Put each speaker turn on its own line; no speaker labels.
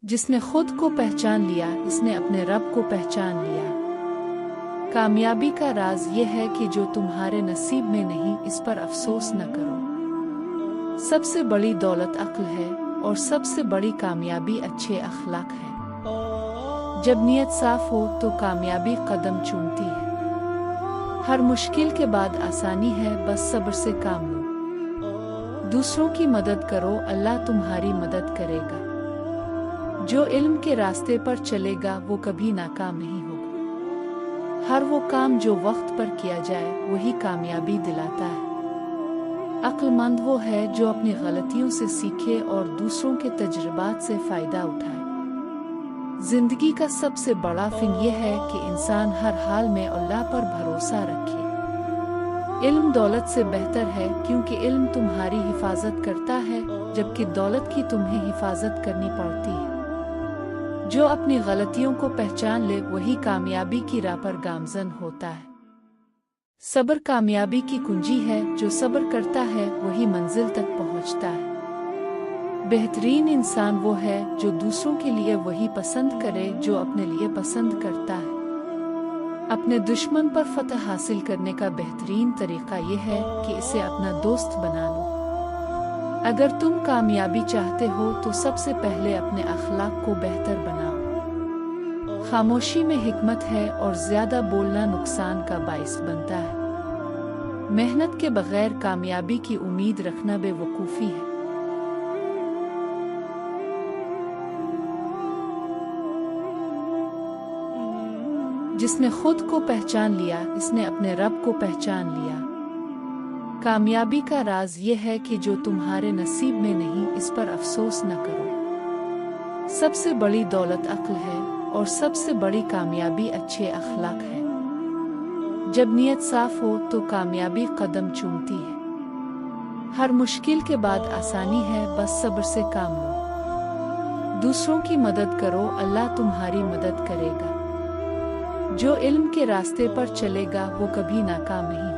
जिसने खुद को पहचान लिया, इसने अपने रब को पहचान लिया। कामयाबी का राज ये है कि जो तुम्हारे नसीब में नहीं, इस पर अफसोस न करो। सबसे बड़ी दौलत अक्ल है और सबसे बड़ी कामयाबी अच्छे अखलाक है। जब नीयत साफ हो तो कामयाबी कदम चूमती है। हर मुश्किल के बाद आसानी है, बस सब्र से काम लो। दूसरों की मदद करो, अल्लाह तुम्हारी मदद करेगा। जो इल्म के रास्ते पर चलेगा वो कभी नाकाम नहीं होगा। हर वो काम जो वक्त पर किया जाए वही कामयाबी दिलाता है। अक्लमंद वो है जो अपनी गलतियों से सीखे और दूसरों के तजुर्बात से फायदा उठाए। जिंदगी का सबसे बड़ा फिन ये है कि इंसान हर हाल में अल्लाह पर भरोसा रखे। इल्म दौलत से बेहतर है, क्योंकि इल्म तुम्हारी हिफाजत करता है, जबकि दौलत की तुम्हें हिफाजत करनी पड़ती है। जो अपनी गलतियों को पहचान ले वही कामयाबी की राह पर गामजन होता है। सब्र कामयाबी की कुंजी है, जो सब्र करता है वही मंजिल तक पहुंचता है। बेहतरीन इंसान वो है जो दूसरों के लिए वही पसंद करे जो अपने लिए पसंद करता है। अपने दुश्मन पर फतह हासिल करने का बेहतरीन तरीका यह है कि इसे अपना दोस्त बना लो। अगर तुम कामयाबी चाहते हो तो सबसे पहले अपने अखलाक को बेहतर बनाओ। खामोशी में हिकमत है और ज्यादा बोलना नुकसान का बाइस बनता है। मेहनत के बगैर कामयाबी की उम्मीद रखना बेवकूफ़ी है। जिसने खुद को पहचान लिया, इसने अपने रब को पहचान लिया। कामयाबी का राज ये है कि जो तुम्हारे नसीब में नहीं, इस पर अफसोस न करो। सबसे बड़ी दौलत अक्ल है और सबसे बड़ी कामयाबी अच्छे अखलाक है। जब नीयत साफ हो तो कामयाबी कदम चूमती है। हर मुश्किल के बाद आसानी है, बस सब्र से काम लो। दूसरों की मदद करो, अल्लाह तुम्हारी मदद करेगा। जो इल्म के रास्ते पर चलेगा वो कभी नाकाम नहीं होगा।